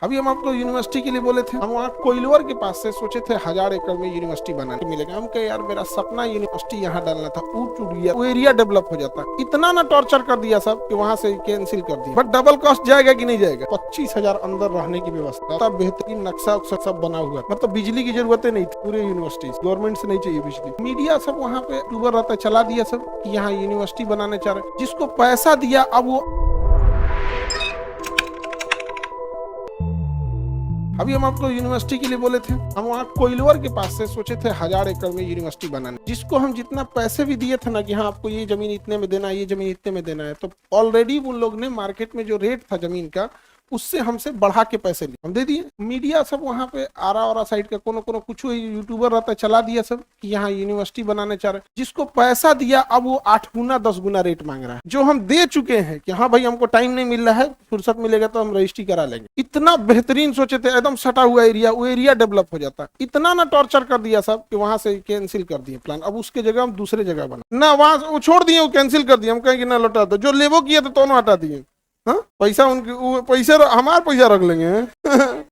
अभी हम आपको यूनिवर्सिटी के लिए बोले थे, हम वहाँ कोइलवर के पास से सोचे थे 1000 एकड़ में यूनिवर्सिटी बनाने मिलेगा। हम कहे यार मेरा सपना यूनिवर्सिटी यहाँ डालना था, वो टूट गया, वो एरिया डेवलप हो जाता। इतना ना टॉर्चर कर दिया सब कि वहाँ से कैंसिल कर दिया। बट डबल कॉस्ट जाएगा कि नहीं जाएगा? 25,000 अंदर रहने की व्यवस्था, बेहतरीन नक्शा सब बना हुआ, मतलब बिजली की जरूरतें नहीं थी। पूरे यूनिवर्सिटी गवर्नमेंट से नहीं चाहिए बिजली। मीडिया सब वहाँ पे यूट्यूबर रहता चला दिया सब कि यहाँ यूनिवर्सिटी बनाने चाह रहे, जिसको पैसा दिया अब वो। अभी हम आपको यूनिवर्सिटी के लिए बोले थे, हम वहाँ कोइलवर के पास से सोचे थे 1000 एकड़ में यूनिवर्सिटी बनाने, जिसको हम जितना पैसे भी दिए थे ना कि हाँ आपको ये जमीन इतने में देना है, ये जमीन इतने में देना है, तो ऑलरेडी उन लोग ने मार्केट में जो रेट था जमीन का उससे हमसे बढ़ा के पैसे लिए, हम दे दिए। मीडिया सब वहाँ पे आरा और साइड का कोनो कुछ यूट्यूबर रहता चला दिया सब कि यहाँ यूनिवर्सिटी बनाने चाह रहे, जिसको पैसा दिया अब वो 8 गुना 10 गुना रेट मांग रहा है, जो हम दे चुके हैं कि हाँ भाई हमको टाइम नहीं मिल रहा है, फुर्सत मिलेगा तो हम रजिस्ट्री करा लेंगे। इतना बेहतरीन सोचे थे, एकदम सटा हुआ एरिया, वो एरिया डेवलप हो जाता। इतना ना टॉर्चर कर दिया सब कि वहां से कैंसिल कर दिए प्लान। अब उसके जगह हम दूसरे जगह बना ना, वहां वो छोड़ दिए, वो कैंसिल कर दिए। हम कहेंगे ना लौटा दो, जो लेवो किए तो दोनों हटा दिए। हाँ? पैसा उनके पैसे, हमारा पैसा रख लेंगे।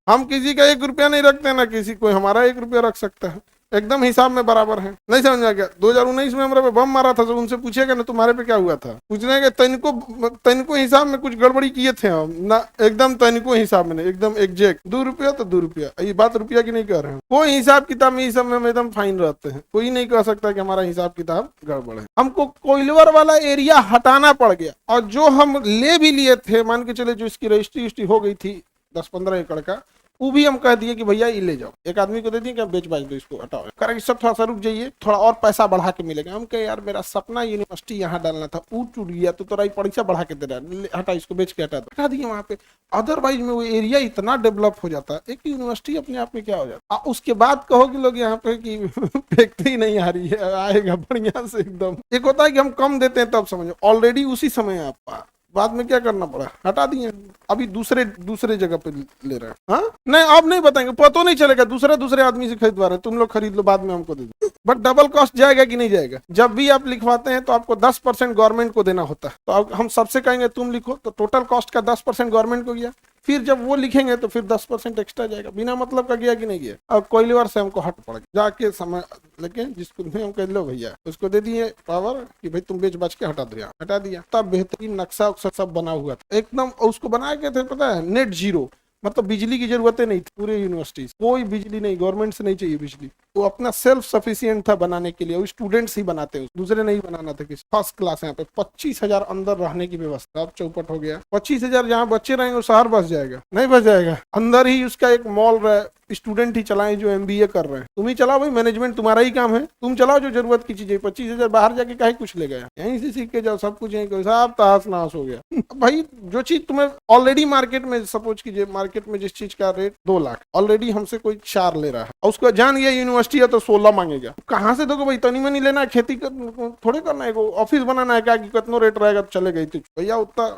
हम किसी का 1 रुपया नहीं रखते ना किसी कोई हमारा 1 रुपया रख सकता है, एकदम हिसाब में बराबर है। नहीं समझ आ गया? 2019 में हमारे पे बम मारा था, तो उनसे पूछेगा ना तुम्हारे पे क्या हुआ था, पूछने के तनिको हिसाब में कुछ गड़बड़ी किए थे हम ना, एकदम तनिको हिसाब में नहीं, एकदम एग्जैक्ट 2 रुपया तो 2 रुपया। ये बात रुपया की नहीं कर रहे हैं, कोई हिसाब किताब में सब में एकदम फाइन रहते हैं। कोई नहीं कह सकता कि हमारा हिसाब किताब गड़बड़ है। हमको कोइलवर वाला एरिया हटाना पड़ गया, और जो हम ले भी लिए थे, मान के चले जो इसकी रजिस्ट्री हो गई थी 10-15 एकड़ का, वो भी हम कह दिए कि भैया ये ले जाओ, एक आदमी को दे दिए कि बेच बाच दो, इसको हटाओ, करेंगे सब थोड़ा सा रुक जाइए, थोड़ा और पैसा बढ़ा के मिलेगा। हम कहे यार मेरा सपना यूनिवर्सिटी यहाँ डालना था, वो टूट गया, तो तेरा पैसा बढ़ा के दे रहा है, हटा इसको, बेच के हटा दो, हटा दिए वहाँ पे। अदरवाइज में वो एरिया इतना डेवलप हो जाता, एक यूनिवर्सिटी अपने आप में क्या हो जाता। उसके बाद कहोगे लोग यहाँ पे कि फैक्ट्री नहीं आ रही है, आएगा बढ़िया से एकदम। एक होता है कि हम कम देते हैं तब समझो, ऑलरेडी उसी समय आप बाद में क्या करना पड़ा, हटा दिए। अभी दूसरे जगह पे ले रहे हैं। हाँ नहीं, अब नहीं बताएंगे, पता नहीं चलेगा, दूसरे आदमी से खरीदवा रहे, तुम लोग खरीद लो, बाद में हमको दे दो। बट डबल कॉस्ट जाएगा कि नहीं जाएगा? जब भी आप लिखवाते हैं तो आपको 10% गवर्नमेंट को देना होता है। तो अब हम सबसे कहेंगे तुम लिखो, तो टोटल कॉस्ट का 10% गवर्नमेंट को गया। फिर जब वो लिखेंगे तो फिर 10% एक्स्ट्रा जाएगा, बिना मतलब का गया कि नहीं गया। अब कोइलवर से हमको हट पड़ गया, जाके समय लेकिन जिसको हम कह लो भैया, उसको दे दिए पावर कि भाई तुम बेच बच के हटा दिया, हटा दिया। तब बेहतरीन नक्शा सब बना हुआ था एकदम, उसको बनाए के थे पता है, नेट जीरो, मतलब बिजली की जरूरतें नहीं थी। पूरे यूनिवर्सिटी कोई बिजली नहीं, गवर्नमेंट से नहीं चाहिए बिजली, वो अपना सेल्फ सफिशिएंट था बनाने के लिए। वो स्टूडेंट्स ही बनाते हैं, दूसरे नहीं बनाना था किसी। फर्स्ट क्लास यहाँ पे 25,000 अंदर रहने की व्यवस्था, अब चौपट हो गया। 25,000 जहाँ बच्चे रहेंगे वो शहर बस जाएगा, नहीं बस जाएगा। अंदर ही उसका एक मॉल रहे, स्टूडेंट ही चलाएं जो MBA कर रहे हैं। तुम ही चलाओ भाई, मैनेजमेंट तुम्हारा ही काम है, तुम चलाओ जो जरूरत की चीजें। 25,000 बाहर जाके काहे कुछ ले गया, यहीं से सीख के जाओ, सब कुछ यहीं, सब तहस नहस हो गया। भाई जो चीज तुम्हें ऑलरेडी मार्केट में, सपोज कीजिए मार्केट में जिस चीज का रेट 2 लाख, ऑलरेडी हमसे कोई 4 ले रहा है, और उसको जान गया यूनिवर्सिटी है तो 16 मांगेगा। कहाँ से दोगे भाई? तनी मनी लेना है, खेती थोड़े करना है, ऑफिस बनाना है क्या कि कितना रेट रहेगा तो चले गई थी भैया। उतना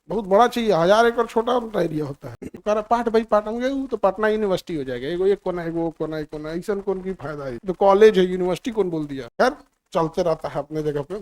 बहुत बड़ा चाहिए, 1000 एकड़ छोटा एरिया होता है। तो पाठ भाई पाठ हम गए तो पटना यूनिवर्सिटी हो जाएगा, एगो एक कोना, एगो कोना, एक कोना, ऐसा कौन की फायदा है? तो कॉलेज है, यूनिवर्सिटी कौन बोल दिया? खैर चलते रहता है अपने जगह पे।